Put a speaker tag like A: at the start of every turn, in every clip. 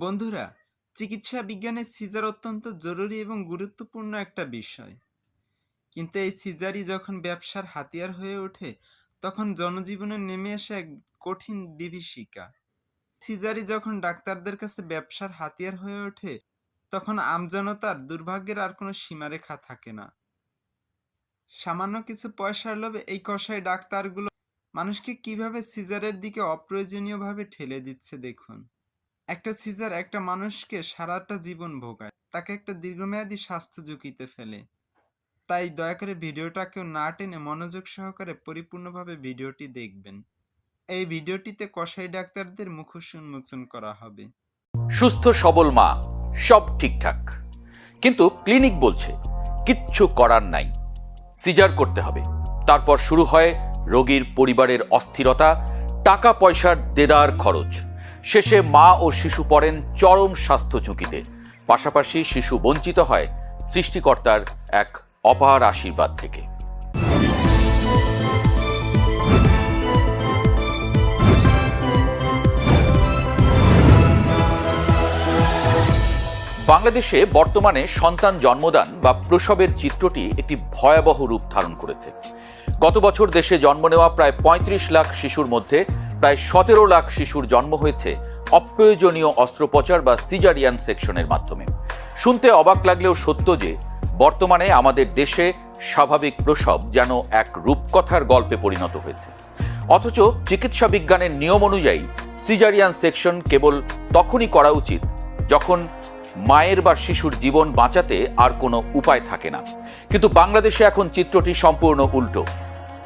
A: বন্ধুরা, চিকিৎসা বিজ্ঞানে সিজার অত্যন্ত জরুরি এবং গুরুত্বপূর্ণ একটা বিষয়। কিন্তু এই সিজারই যখন ব্যবসার হাতিয়ার হয়ে ওঠে, তখন জনজীবনে নেমে আসে এক কঠিন বিভীষিকা। সিজারই যখন ডাক্তারদের কাছে ব্যবসার হাতিয়ার হয়ে ওঠে, তখন আমজনতার দুর্ভাগ্যের আর কোনো সীমারেখা থাকে না। সামান্য কিছু পয়সার লোভে এই কসাই ডাক্তারগুলো মানুষকে কিভাবে সিজারের দিকে অপ্রয়োজনীয়ভাবে ঠেলে দিচ্ছে দেখুন। একটা সিজার একটা মানুষকে সারাটা জীবন ভোগায়, তাকে একটা দীর্ঘমেয়াদী স্বাস্থ্য ঝুঁকিতে ফেলে। তাই দয়া করে ভিডিওটা কেউ না টেনে মনোযোগ সহকারে পরিপূর্ণভাবে ভিডিওটি দেখবেন। এই ভিডিওটিতে কসাই ডাক্তারদের মুখোশ উন্মোচন করা হবে।
B: সুস্থ সবল মা, সব ঠিকঠাক, কিন্তু ক্লিনিক বলছে কিচ্ছু করার নাই, সিজার করতে হবে। তারপর শুরু হয় রোগীর পরিবারের অস্থিরতা, টাকা পয়সার দেদার খরচ। শেষে মা ও শিশু পড়েন চরম স্বাস্থ্য ঝুঁকিতে। পাশাপাশি শিশু বঞ্চিত হয় সৃষ্টিকর্তার এক অপার আশীর্বাদ থেকে। বাংলাদেশে বর্তমানে সন্তান জন্মদান বা প্রসবের চিত্রটি একটি ভয়াবহ রূপ ধারণ করেছে। গত বছর দেশে জন্ম নেওয়া প্রায় ৩৫ লাখ শিশুর মধ্যে প্রায় ১৭ লাখ শিশুর জন্ম হয়েছে অপ্রয়োজনীয় অস্ত্রোপচার বা সিজারিয়ান সেকশনের মাধ্যমে। শুনতে অবাক লাগলেও সত্য যে বর্তমানে আমাদের দেশে স্বাভাবিক প্রসব যেন এক রূপকথার গল্পে পরিণত হয়েছে। অথচ চিকিৎসা বিজ্ঞানের নিয়ম অনুযায়ী সিজারিয়ান সেকশন কেবল তখনই করা উচিত যখন মায়ের বা শিশুর জীবন বাঁচাতে আর কোনো উপায় থাকে না। কিন্তু বাংলাদেশে এখন চিত্রটি সম্পূর্ণ উল্টো।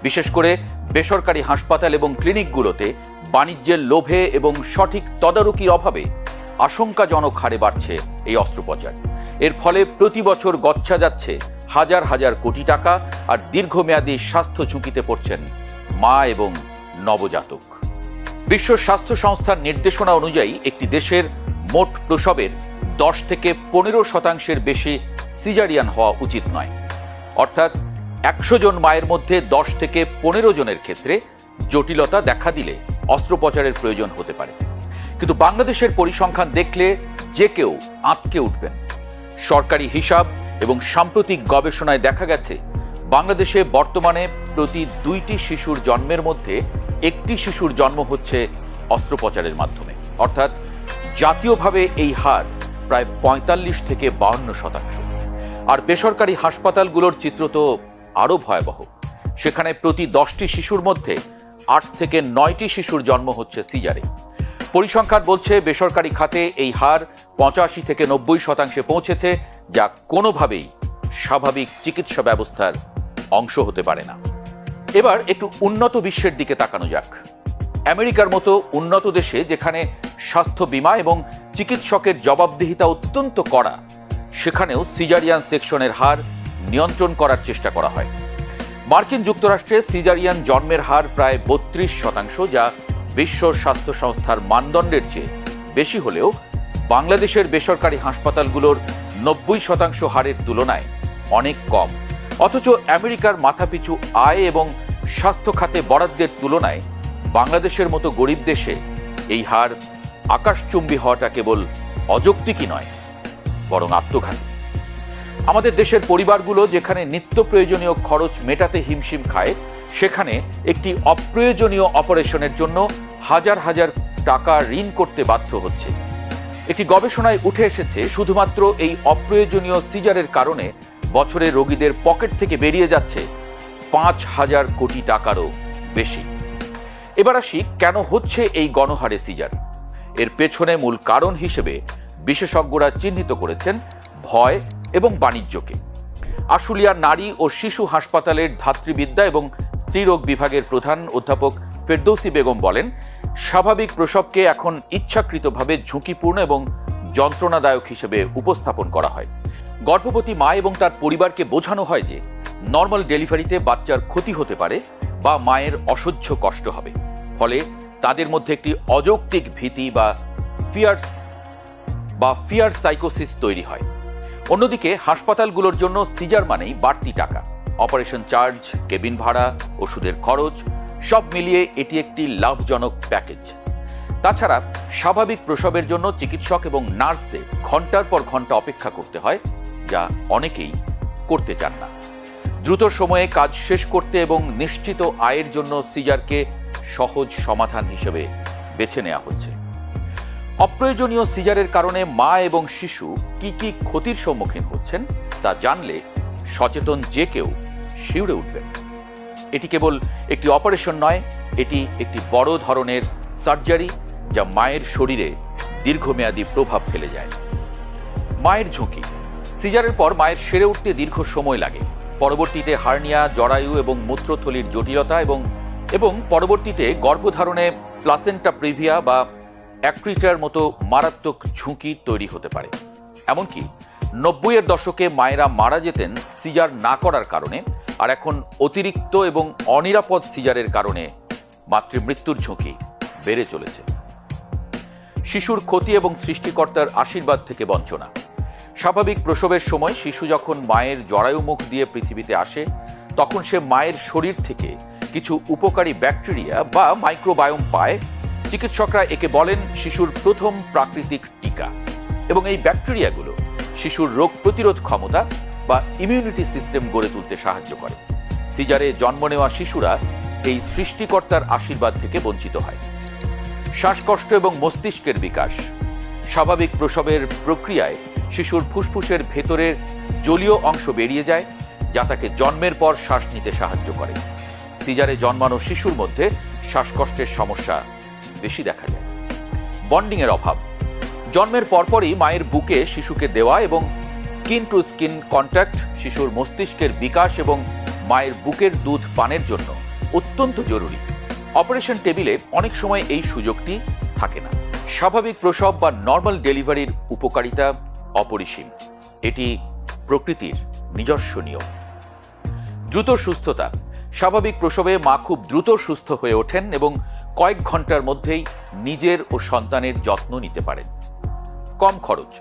B: বিশেষ করে বেসরকারি হাসপাতাল এবং ক্লিনিকগুলোতে বাণিজ্যের লোভে এবং সঠিক তদারকির অভাবে আশঙ্কাজনক হারে বাড়ছে এই অস্ত্রোপচার। এর ফলে প্রতি বছর গচ্ছা যাচ্ছে হাজার হাজার কোটি টাকা, আর দীর্ঘমেয়াদী স্বাস্থ্য ঝুঁকিতে পড়ছেন মা এবং নবজাতক। বিশ্ব স্বাস্থ্য সংস্থার নির্দেশনা অনুযায়ী একটি দেশের মোট প্রসবের ১০ থেকে ১৫% বেশি সিজারিয়ান হওয়া উচিত নয়। অর্থাৎ ১০০ জন মায়ের মধ্যে ১০ থেকে ১৫ জনের ক্ষেত্রে জটিলতা দেখা দিলে অস্ত্রোপচারের প্রয়োজন হতে পারে। কিন্তু বাংলাদেশের পরিসংখ্যান দেখলে যে কেউ আঁতকে উঠবেন। সরকারি হিসাব এবং সাম্প্রতিক গবেষণায় দেখা গেছে বাংলাদেশে বর্তমানে প্রতি ২টি শিশুর জন্মের মধ্যে একটি শিশুর জন্ম হচ্ছে অস্ত্রোপচারের মাধ্যমে। অর্থাৎ জাতীয়ভাবে এই হার প্রায় ৪৫ থেকে ৫২%। আর বেসরকারি হাসপাতালগুলোর চিত্র তো আরও ভয়াবহ। সেখানে প্রতি ১০টি শিশুর মধ্যে ৮ থেকে ৯টি শিশুর জন্ম হচ্ছে সিজারে। পরিসংখ্যান বলছে বেসরকারি খাতে এই হার ৮৫ থেকে ৯০% পৌঁছেছে, যা কোনোভাবেই স্বাভাবিক চিকিৎসা ব্যবস্থার অংশ হতে পারে না। এবার একটু উন্নত বিশ্বের দিকে তাকানো যাক। আমেরিকার মতো উন্নত দেশে, যেখানে স্বাস্থ্য বীমা এবং চিকিৎসকের জবাবদিহিতা অত্যন্ত কড়া, সেখানেও সিজারিয়ান সেকশনের হার নিয়ন্ত্রণ করার চেষ্টা করা হয়। মার্কিন যুক্তরাষ্ট্রে সিজারিয়ান জন্মের হার প্রায় ৩২%, যা বিশ্ব স্বাস্থ্য সংস্থার মানদণ্ডের চেয়ে বেশি হলেও বাংলাদেশের বেসরকারি হাসপাতালগুলোর ৯০% হারের তুলনায় অনেক কম। অথচ আমেরিকার মাথাপিছু আয় এবং স্বাস্থ্য খাতে বরাদ্দের তুলনায় বাংলাদেশের মতো গরিব দেশে এই হার আকাশচুম্বী হওয়াটা কেবল অযৌক্তিকই নয়, বরং আত্মঘাতী। আমাদের দেশের পরিবারগুলো যেখানে নিত্য প্রয়োজনীয় খরচ মেটাতে হিমশিম খায়, সেখানে একটি অপ্রয়োজনীয় অপারেশনের জন্য হাজার হাজার টাকা ঋণ করতে বাধ্য হচ্ছে। একটি গবেষণায় উঠে এসেছে শুধুমাত্র এই অপ্রয়োজনীয় সিজারের কারণে বছরে রোগীদের পকেট থেকে বেরিয়ে যাচ্ছে ৫,০০০ কোটি টাকারও বেশি। এবার আসি কেন হচ্ছে এই গণহারে সিজার। এর পেছনে মূল কারণ হিসেবে বিশেষজ্ঞরা চিহ্নিত করেছেন ভয় এবং বাণিজ্যকে। আশুলিয়ার নারী ও শিশু হাসপাতালের ধাত্রীবিদ্যা এবং স্ত্রীরোগ বিভাগের প্রধান অধ্যাপক ফেরদৌসী বেগম বলেন, স্বাভাবিক প্রসবকে এখন ইচ্ছাকৃতভাবে ঝুঁকিপূর্ণ এবং যন্ত্রণাদায়ক হিসেবে উপস্থাপন করা হয়। গর্ভবতী মা এবং তার পরিবারকে বোঝানো হয় যে নর্মাল ডেলিভারিতে বাচ্চার ক্ষতি হতে পারে বা মায়ের অসহ্য কষ্ট হবে। ফলে তাদের মধ্যে একটি অযৌক্তিক ভীতি বা ফিয়ার সাইকোসিস তৈরি হয়। অন্যদিকে হাসপাতালগুলোর জন্য সিজার মানেই বাড়তি টাকা, অপারেশন চার্জ, কেবিন ভাড়া, ওষুধের খরচ, সব মিলিয়ে এটি একটি লাভজনক প্যাকেজ। তাছাড়া স্বাভাবিক প্রসবের জন্য চিকিৎসক এবং নার্সদের ঘন্টার পর ঘন্টা অপেক্ষা করতে হয়, যা অনেকেই করতে চান না। দ্রুত সময়ে কাজ শেষ করতে এবং নিশ্চিত আয়ের জন্য সিজারকে সহজ সমাধান হিসেবে বেছে নেওয়া হচ্ছে। অপ্রয়োজনীয় সিজারের কারণে মা এবং শিশু কি কি ক্ষতির সম্মুখীন হচ্ছেন তা জানলে সচেতন যে কেউ শিউরে উঠবেন। এটি কেবল একটি অপারেশন নয়, এটি একটি বড় ধরনের সার্জারি যা মায়ের শরীরে দীর্ঘমেয়াদী প্রভাব ফেলে যায়। মায়ের ঝুঁকি। সিজারের পর মায়ের সেরে উঠতে দীর্ঘ সময় লাগে। পরবর্তীতে হার্নিয়া, জরায়ু এবং মূত্রথলির জটিলতা এবং পরবর্তীতে গর্ভধারণে প্লাসেন্টা প্রিভিয়া বা অ্যাক্রিটার মতো মারাত্মক ঝুঁকি তৈরি হতে পারে। এমনকি 90-এর দশকে মায়েরা মারা যেতেন সিজার না করার কারণে, আর এখন অতিরিক্ত এবং অনিরাপদ সিজারের কারণে মাতৃমৃত্যুর ঝুঁকি বেড়ে চলেছে। শিশুর ক্ষতি এবং সৃষ্টিকর্তার আশীর্বাদ থেকে বঞ্চনা। স্বাভাবিক প্রসবের সময় শিশু যখন মায়ের জরায়ু মুখ দিয়ে পৃথিবীতে আসে, তখন সে মায়ের শরীর থেকে কিছু উপকারী ব্যাকটেরিয়া বা মাইক্রোবায়োম পায়। চিকিৎসকরা একে বলেন শিশুর প্রথম প্রাকৃতিক টিকা, এবং এই ব্যাকটেরিয়াগুলো শিশুর রোগ প্রতিরোধ ক্ষমতা বা ইমিউনিটি সিস্টেম গড়ে তুলতে সাহায্য করে। সিজারে জন্ম নেওয়া শিশুরা এই সৃষ্টিকর্তার আশীর্বাদ থেকে বঞ্চিত হয়। শ্বাসকষ্ট এবং মস্তিষ্কের বিকাশ। স্বাভাবিক প্রসবের প্রক্রিয়ায় শিশুর ফুসফুসের ভেতরের জলীয় অংশ বেরিয়ে যায়, যা তাকে জন্মের পর শ্বাস নিতে সাহায্য করে। সিজারে জন্মানো শিশুর মধ্যে শ্বাসকষ্টের সমস্যা বেশি দেখা যায়। বন্ডিংয়ের অভাব। জন্মের পরপরই মায়ের বুকে শিশুকে দেওয়া এবং স্কিন টু স্কিন কন্ট্যাক্ট শিশুর মস্তিষ্কের বিকাশ এবং মায়ের বুকের দুধ পানের জন্য অত্যন্ত জরুরি। অপারেশন টেবিলে অনেক সময় এই সুযোগটি থাকে না। স্বাভাবিক প্রসব বা নর্মাল ডেলিভারির উপকারিতা অপরিসীম। এটি প্রকৃতির নিজস্ব নিয়ম। দ্রুত সুস্থতা। স্বাভাবিক প্রসবে মা খুব দ্রুত সুস্থ হয়ে ওঠেন এবং কয়েক ঘন্টার মধ্যেই নিজের ও সন্তানের যত্ন নিতে পারেন। কম খরচ।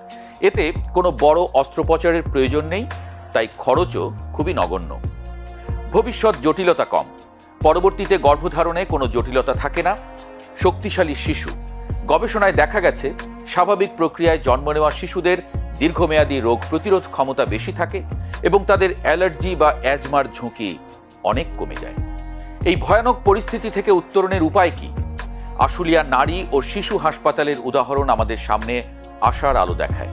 B: এতে কোনো বড় অস্ত্রোপচারের প্রয়োজন নেই, তাই খরচও খুবই নগণ্য। ভবিষ্যৎ জটিলতা কম। পরবর্তীতে গর্ভধারণে কোনো জটিলতা থাকে না। শক্তিশালী শিশু। গবেষণায় দেখা গেছে স্বাভাবিক প্রক্রিয়ায় জন্ম নেওয়া শিশুদের দীর্ঘমেয়াদী রোগ প্রতিরোধ ক্ষমতা বেশি থাকে এবং তাদের অ্যালার্জি বা অ্যাজমার ঝুঁকি অনেক কমে যায়। এই ভয়ানক পরিস্থিতি থেকে উত্তরণের উপায় কি? আশুলিয়া নারী ও শিশু হাসপাতালের উদাহরণ আমাদের সামনে আশার আলো দেখায়।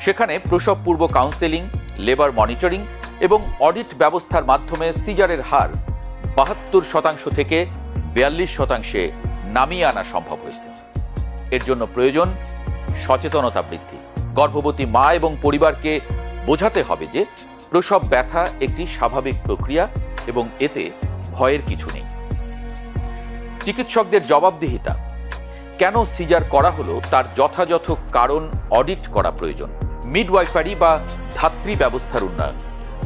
B: সেখানে প্রসব পূর্ব কাউন্সেলিং, লেবার মনিটরিং এবং অডিট ব্যবস্থার মাধ্যমে সিজারের হার 72% থেকে 42%-এ নামিয়ে আনা সম্ভব হয়েছে। এর জন্য প্রয়োজন সচেতনতা বৃদ্ধি। গর্ভবতী মা এবং পরিবারকে বোঝাতে হবে যে প্রসব ব্যথা একটি স্বাভাবিক প্রক্রিয়া এবং এতে ভয়ের কিছু নেই। চিকিৎসকদের জবাবদিহিতা। কেন সিজার করা হলো তার যথাযথ কারণ অডিট করা প্রয়োজন। মিডওয়াইফারি বা ধাত্রী ব্যবস্থার উন্নয়ন।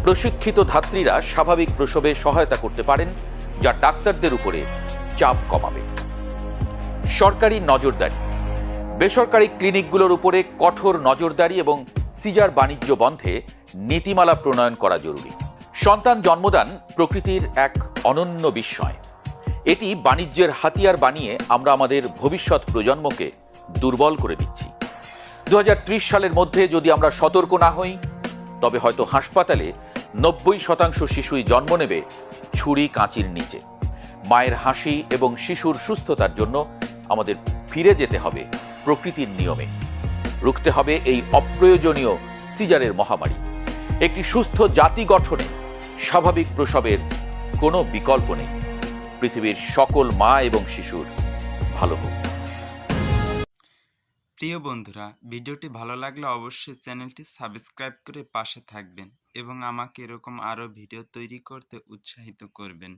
B: প্রশিক্ষিত ধাত্রীরা স্বাভাবিক প্রসবে সহায়তা করতে পারেন, যা ডাক্তারদের উপরে চাপ কমাবে। সরকারি নজরদারি। বেসরকারি ক্লিনিকগুলোর উপরে কঠোর নজরদারি এবং সিজার বাণিজ্য বন্ধে নীতিমালা প্রণয়ন করা জরুরি। সন্তান জন্মদান প্রকৃতির এক অনন্য বিস্ময়। এটি বাণিজ্যের হাতিয়ার বানিয়ে আমরা আমাদের ভবিষ্যৎ প্রজন্মকে দুর্বল করে দিচ্ছি। 2030 সালের মধ্যে যদি আমরা সতর্ক না হই, তবে হয়তো হাসপাতালে 90% শিশুই জন্ম নেবে ছুরি কাঁচির নিচে। মায়ের হাসি এবং শিশুর সুস্থতার জন্য আমাদের ফিরে যেতে হবে প্রকৃতির নিয়মে। রুখতে হবে এই অপ্রয়োজনীয় সিজারের মহামারী। একটি সুস্থ জাতি গঠনে স্বাভাবিক প্রসবের কোনো বিকল্প নেই। পৃথিবীর সকল মা এবং শিশুর ভালো হোক।
A: প্রিয় বন্ধুরা, ভিডিওটি ভালো লাগলে অবশ্যই চ্যানেলটি সাবস্ক্রাইব করে পাশে থাকবেন এবং আমাকে এরকম আরও ভিডিও তৈরি করতে উৎসাহিত করবেন।